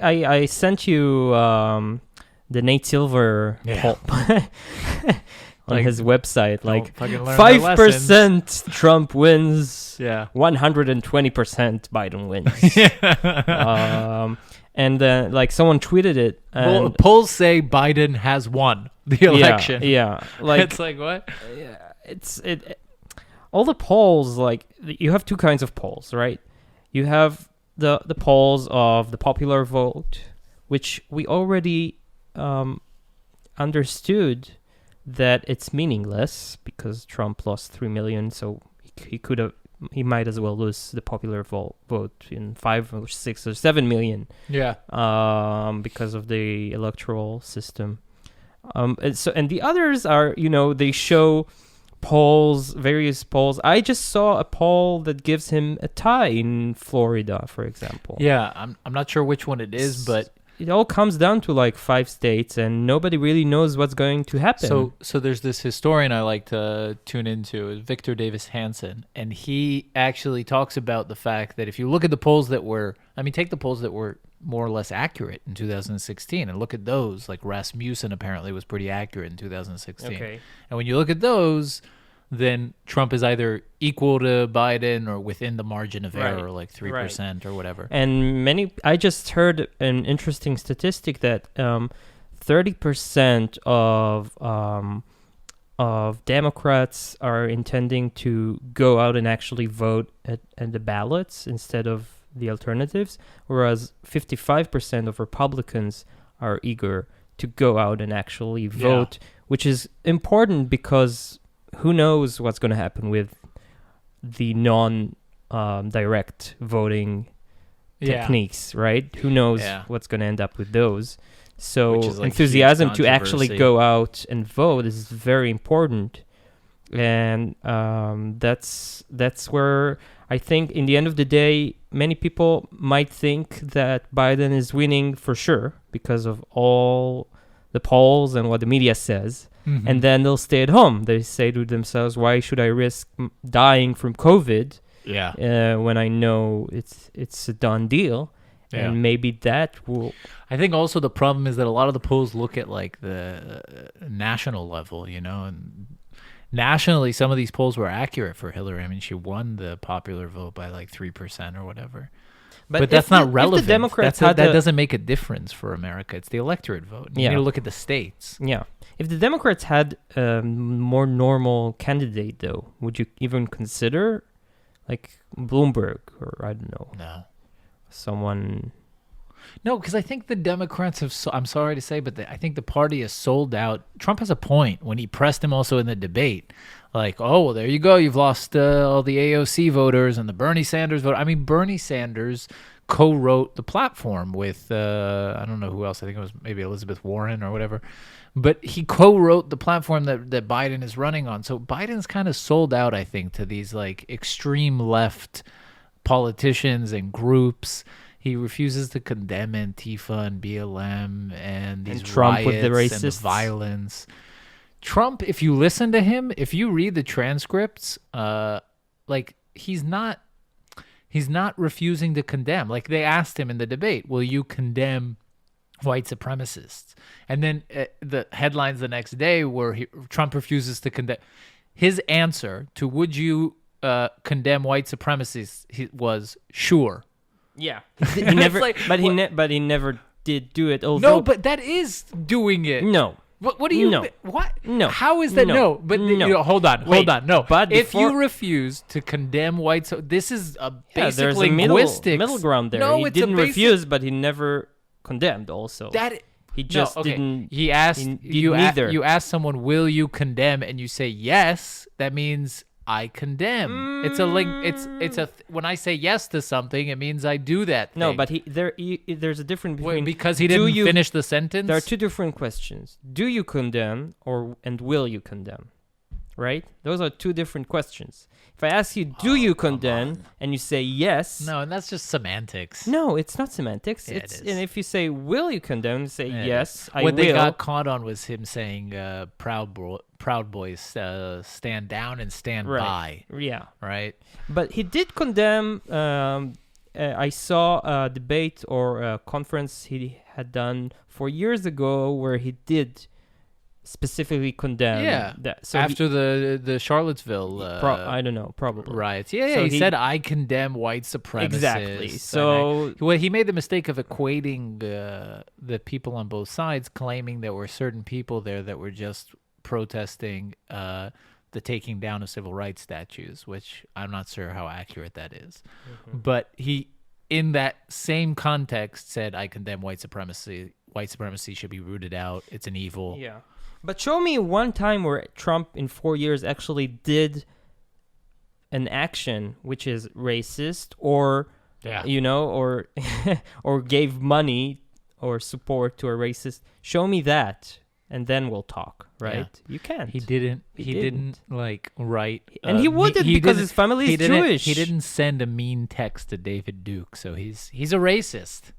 I sent you the Nate Silver poll on his website. Like 5% Trump wins, 120% Biden wins. And then like someone tweeted it. Well, polls say Biden has won the election. Yeah. Like it's like what? Yeah, all the polls, like you have two kinds of polls, right? You have the polls of the popular vote, which we already understood that it's meaningless because Trump lost 3 million, so he might as well lose the popular vote in 5 or 6 or 7 million. Yeah. Because of the electoral system. And the others are, they show polls, various polls. I just saw a poll that gives him a tie in Florida, for example. Yeah, I'm not sure which one it is, but it all comes down to like 5 states, and nobody really knows what's going to happen. So there's this historian I like to tune into, Victor Davis Hansen, and he actually talks about the fact that if you look at the polls take the polls that were more or less accurate in 2016 and look at those, like Rasmussen apparently was pretty accurate in 2016. Okay. And when you look at those, then Trump is either equal to Biden or within the margin of error, like 3% or whatever. And I just heard an interesting statistic that 30% of Democrats are intending to go out and actually vote at the ballots instead of the alternatives, whereas 55% of Republicans are eager to go out and actually vote, which is important because who knows what's going to happen with the non-direct voting techniques, right? Who knows what's going to end up with those? So like enthusiasm to actually go out and vote is very important. And that's where I think in the end of the day, many people might think that Biden is winning for sure because of all the polls and what the media says. Mm-hmm. And then they'll stay at home. They say to themselves, why should I risk dying from COVID when I know it's a done deal? Yeah. And maybe that will... I think also the problem is that a lot of the polls look at like the national level, and nationally some of these polls were accurate for Hillary. I mean, she won the popular vote by like 3% or whatever. But that's not relevant. If the Democrats that doesn't make a difference for America. It's the electorate vote. You need to look at the states. Yeah. If the Democrats had a more normal candidate, though, would you even consider like Bloomberg or I don't know? No. Someone... No, because I think the Democrats have, I'm sorry to say, but I think the party has sold out. Trump has a point when he pressed him also in the debate. Like, oh, well, there you go. You've lost all the AOC voters and the Bernie Sanders vote. I mean, Bernie Sanders co-wrote the platform with, I don't know who else. I think it was maybe Elizabeth Warren or whatever. But he co-wrote the platform that Biden is running on. So Biden's kind of sold out, I think, to these like extreme left politicians and groups. He refuses to condemn Antifa and BLM and these Trump riots with the racists. And the violence. Trump, if you listen to him, if you read the transcripts, like he's not refusing to condemn. Like they asked him in the debate, will you condemn white supremacists? And then the headlines the next day were Trump refuses to condemn. His answer to would you condemn white supremacists was sure. Yeah, he never. Like, but he never did do it. Although, no, but that is doing it. No. What do you? No. What? No. How is that? No. But no. Hold on. No. But if you refuse to condemn whites, this is a basic there's linguistics. a middle ground there. No, he didn't refuse, but he never condemned. Also, he just didn't. He asked you. Neither. You asked someone, "Will you condemn?" And you say yes. That means I condemn. It's a link. It's a. When I say yes to something, it means I do that thing. No, but there's a difference between because he didn't finish the sentence. There are two different questions. Do you condemn and will you condemn? Right? Those are two different questions. If I ask you, do you condemn, and you say yes. No, and that's just semantics. No, it's not semantics. Yeah, it is. And if you say, will you condemn, you say yes, I will. What they got caught on was him saying, Proud Boys stand down and stand by. Yeah. Right? But he did condemn I saw a debate or a conference he had done 4 years ago where he did specifically condemn that. So after the Charlottesville I don't know, probably riots. Yeah, So he said, I condemn white supremacists. Exactly. So he made the mistake of equating the people on both sides, claiming there were certain people there that were just protesting the taking down of civil rights statues, which I'm not sure how accurate that is. But he, in that same context, said, I condemn white supremacy. White supremacy should be rooted out. It's an evil. Yeah. But show me one time where Trump in 4 years actually did an action which is racist or, or or gave money or support to a racist. Show me that, and then we'll talk, right? Yeah. You can't. He didn't like write. And he wouldn't because his family is Jewish. He didn't send a mean text to David Duke, so he's a racist.